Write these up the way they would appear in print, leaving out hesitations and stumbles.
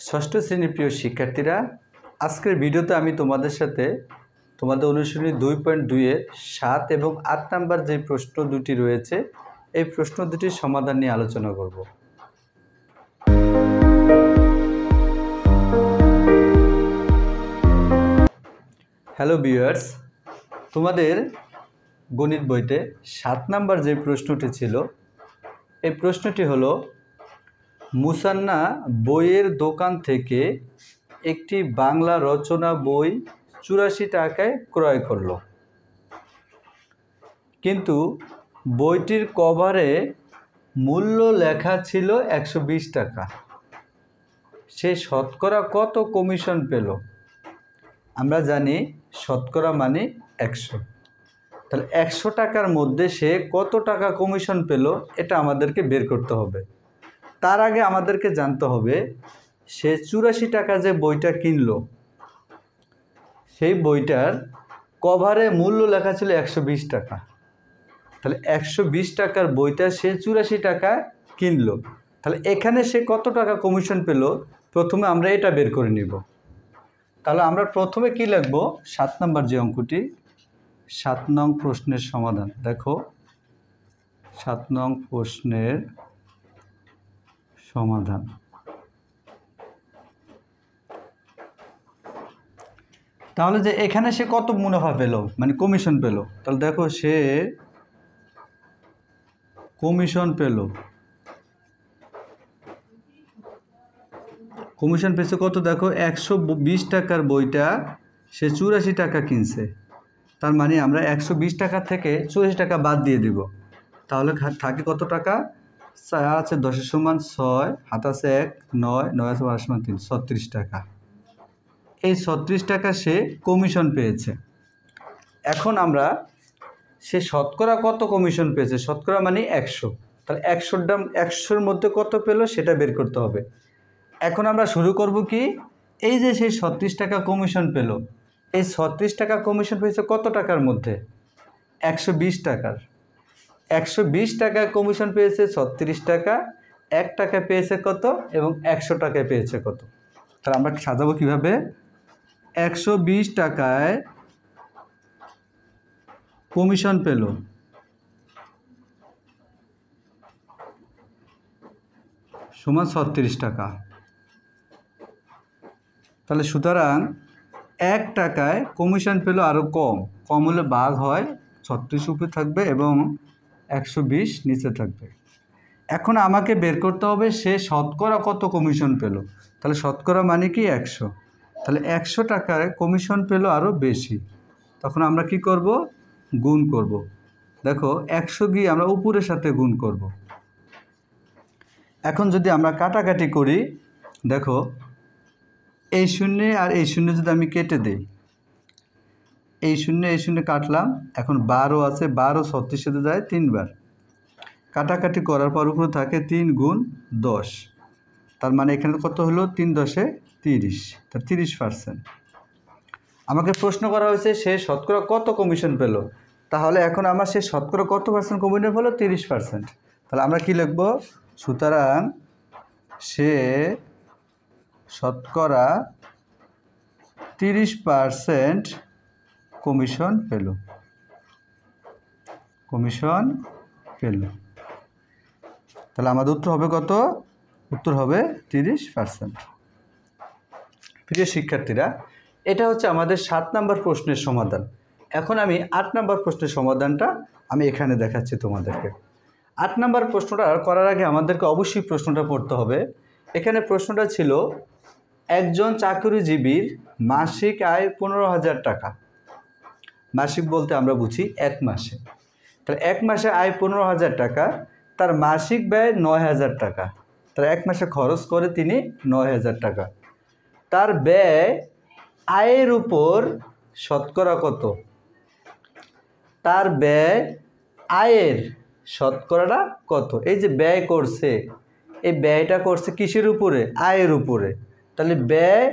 ষষ্ঠ শ্রেণীর প্রিয় শিক্ষার্থীরা, আজকের ভিডিওতে আমি তোমাদের সাথে তোমাদের অনুশীলনী 2.2 এর 7 এবং 8 নাম্বার যে প্রশ্ন দুটি রয়েছে এই প্রশ্ন দুটির সমাধান নিয়ে আলোচনা করব। হ্যালো ভিউয়ার্স, তোমাদের গণিত বইতে 7 নাম্বার যে প্রশ্নটি ছিল এই প্রশ্নটি হলো, মুসান্না বইয়ের দোকান থেকে একটি বাংলা রচনা বই 84 টাকায় ক্রয় করল, কিন্তু বইটির কভারে মূল্য লেখা ছিল 120 টাকা। সে শতকরা কত কমিশন পেল? আমরা জানি শতকরা মানে 100, তাহলে 100 টাকার মধ্যে সে কত টাকা কমিশন পেল এটা আমাদেরকে বের করতে হবে। তার আগে আমাদেরকে জানতে হবে সে 84 টাকা যে বইটা কিনলো সেই বইটার কভারে মূল্য লেখা ছিল 120 টাকা। তাহলে 120 টাকার বইটা সে 84 টাকা কিনলো, তাহলে এখানে সে কত টাকা কমিশন পেল প্রথমে আমরা এটা বের করে নিব। তাহলে আমরা প্রথমে কি লিখব? 7 নম্বর যে অঙ্কটি, 7 নং প্রশ্নের সমাধান। দেখো 7 নং প্রশ্নের সমাধান। তাহলে যে এখানে সে কত মুনাফা পেল মানে কমিশন পেল, তাহলে দেখো সে কমিশন পেয়েছে কত? দেখো 120 টাকার বইটা সে 84 টাকা কিনছে, তার মানে আমরা 120 টাকা থেকে 84 টাকা বাদ দিয়ে দিব। তাহলে থাকে কত টাকা? 4 আছে 10 সমান 6, হাত আছে 1, 9, 9 আছে 12 সমান 3, 36 টাকা। এই 36 টাকা সে কমিশন পেয়েছে। এখন আমরা সে শতকরা কত কমিশন পেয়েছে, শতকরা মানে 100, তাহলে 100-র মধ্যে কত পেল সেটা বের করতে হবে। এখন আমরা শুরু করব কি, এই যে সেই 36 টাকা কমিশন পেল, এই 36 টাকা কমিশন পেয়েছে কত টাকার মধ্যে? 120 টাকার। 120 টাকা কমিশন পেয়েছে 36 টাকা, 1 টাকা পেয়েছে কত এবং 100 টাকায় পেয়েছে কত। তাহলে আমরা সাজাবো কিভাবে? 120 টাকায় কমিশন পেল সমান 36 টাকা। তাহলে সুতরাং 1 টাকায় কমিশন পেল আরও কম হলে ভাগ হয়, 36 উপরে থাকবে এবং 120 নিচে থাকবে। এখন আমাকে বের করতে হবে সে শতকরা কত কমিশন পেল। তাহলে শতকরা মানে কি 100, তাহলে 100 টাকায় কমিশন পেল আরও বেশি। তখন আমরা কি করব? গুণ করব। দেখো 100 গিয়ে আমরা উপরের সাথে গুণ করব। এখন যদি আমরা কাটাকাটি করি, দেখো এই শূন্যে আর এই শূন্য যদি আমি কেটে দিই, এই শূন্য কাটলাম, এখন 12 আছে, 12 36 সাথে যায় 3 বার, কাটাকাটি করার পর উপরে থাকে 3 গুণ 10, তার মানে এখানে কত হলো? 3 10-এ 30, তার 30%। আমাকে প্রশ্ন করা হয়েছে সে শতকরা কত কমিশন পেল, তাহলে এখন আমার সে শতকরা কত পার্সেন্ট কমিশন পেল? 30%। তাহলে আমরা কি লিখব? সুতরাং সে শতকরা 30% কমিশন পেল। তাহলে আমাদের উত্তর হবে কত? উত্তর হবে 30%। প্রিয় শিক্ষার্থীরা, এটা হচ্ছে আমাদের 7 নম্বর প্রশ্নের সমাধান। এখন আমি 8 নম্বর প্রশ্নের সমাধানটা আমি এখানে দেখাচ্ছি তোমাদেরকে। 8 নম্বর প্রশ্নটা করার আগে আমাদেরকে অবশ্যই প্রশ্নটা পড়তে হবে। এখানে প্রশ্নটা ছিল, একজন চাকরিজীবীর মাসিক আয় 15,000 টাকা। মাসিক বলতে আমরা বুঝি 1 মাসে। তাহলে 1 মাসে আয় 15,000 টাকা, তার মাসিক ব্যয় 9,000 টাকা। তাহলে 1 মাসে খরচ করে তিনি 9,000 টাকা। তার ব্যয় আয়ের উপর শতকরা কত? তার ব্যয় আয়ের শতকরাটা কত? এই যে ব্যয় করছে, এই ব্যয়টা করছে কিসের উপরে? আয়ের উপরে। তাহলে ব্যয়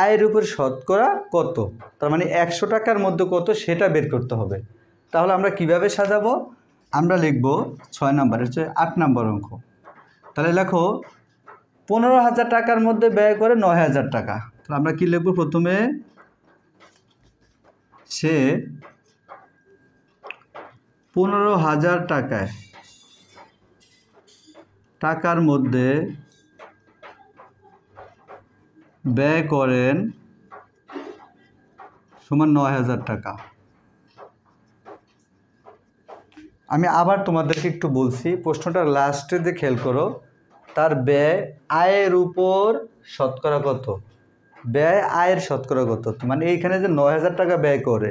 আয়ের উপর শতকরা কত, তার মানে 100 টাকার মধ্যে কত সেটা বের করতে হবে। তাহলে আমরা কিভাবে সাজাবো? আমরা লিখব 6 নম্বরের চেয়ে 8 নম্বর অঙ্ক। তাহলে লেখো 15,000 টাকার মধ্যে ব্যয় করে 9,000 টাকা। তাহলে আমরা কি লিখব? প্রথমে সে 15,000 টাকার মধ্যে ব্যয় করেন সমান 9,000 টাকা। আমি আবার তোমাদেরকে একটু বলছি, প্রশ্নটা লাস্টে দিয়ে খেয়াল করো। তার ব্যয় আয়ের উপর শতকরা কত? ব্যয় আয়ের শতকরা কত? মানে এইখানে যে 9,000 টাকা ব্যয় করে,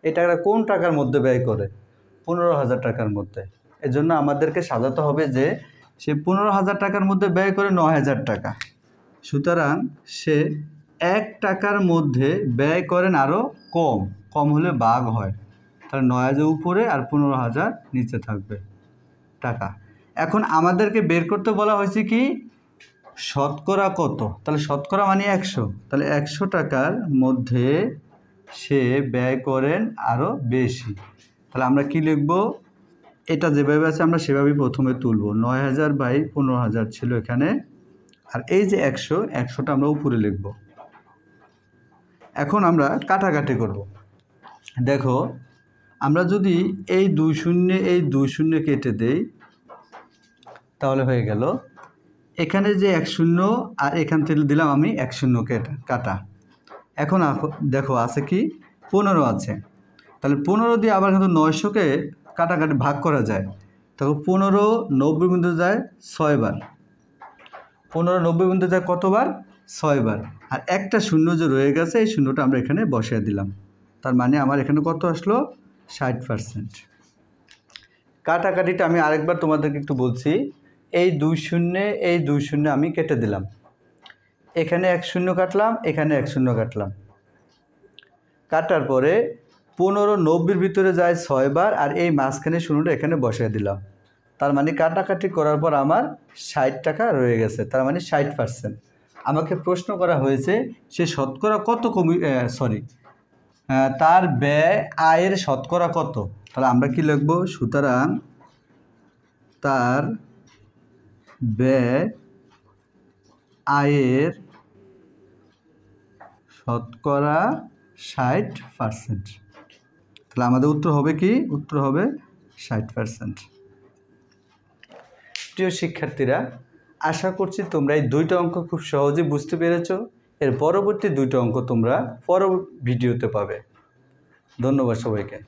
এই টাকাটা কোন টাকার মধ্যে ব্যয় করে? 15,000 টাকার মধ্যে। এজন্য আমাদেরকে সাজাতে হবে যে সে 15,000 টাকার মধ্যে ব্যয় করে 9,000 টাকা। সুতরাং সে 1 টাকার মধ্যে ব্যয় করেন আরও কম, কম হলে ভাগ হয়। তাহলে 9,000 উপরে আর 15,000 নিচে থাকবে টাকা। এখন আমাদেরকে বের করতে বলা হয়েছে কি? শতকরা কত? তাহলে শতকরা মানে 100। তাহলে 100 টাকার মধ্যে সে ব্যয় করেন আরও বেশি। তাহলে আমরা কি লিখব? এটা যেভাবে আছে আমরা সেভাবেই প্রথমে তুলব। 9,000 বাই 15,000 ছিল এখানে, আর এই যে 100টা আমরা উপরে লিখব। এখন আমরা কাটাকাটি করব। দেখো, আমরা যদি এই 2 শূন্য কেটে দেই তাহলে হয়ে গেল এখানে যে 1 শূন্য, আর এখান থেকে দিলাম আমি 1 শূন্য কাটা। এখন দেখো আছে কি? 15 আছে। তাহলে 15 দিয়ে আবার কিন্তু 900কে কাটাকাটি ভাগ করা যায়। তখন 15 90 বিন্দু যায় 6 বার। 15 90 বিন্দু যায় কতবার? 6 বার। আর একটা শূন্য যে রয়ে গেছে, এই শূন্যটা আমরা এখানে বসিয়ে দিলাম। তার মানে আমার এখানে কত আসলো? 60%। কাটাকাটিটা আমি আরেকবার তোমাদেরকে একটু বলছি। এই 2 শূন্য আমি কেটে দিলাম। এখানে 1 শূন্য কাটলাম, এখানে 1 শূন্য কাটলাম। কাটার পরে 15 90-র ভিতরে যায় 6 বার, আর এই মাঝখানে শূন্যটা এখানে বসিয়ে দিলাম। তার মানে কাটাকাটি করার পর আমার 60 টাকা রয়ে গেছে, তার মানে 60%। আমাকে প্রশ্ন করা হয়েছে সে শতকরা কত তার ব্যয় আয়ের শতকরা কত? তাহলে আমরা কি লিখব? সুতরাং তার ব্যয় আয়ের শতকরা 60%। তাহলে আমাদের উত্তর হবে কি? উত্তর হবে 60%। প্রিয় শিক্ষার্থীরা, আশা করছি তোমরা এই 2টা অঙ্ক খুব সহজে বুঝতে পেরেছো। এর পরবর্তী 2টা অঙ্ক তোমরা পরবর্তী ভিডিওতে পাবে। ধন্যবাদ সবাইকে।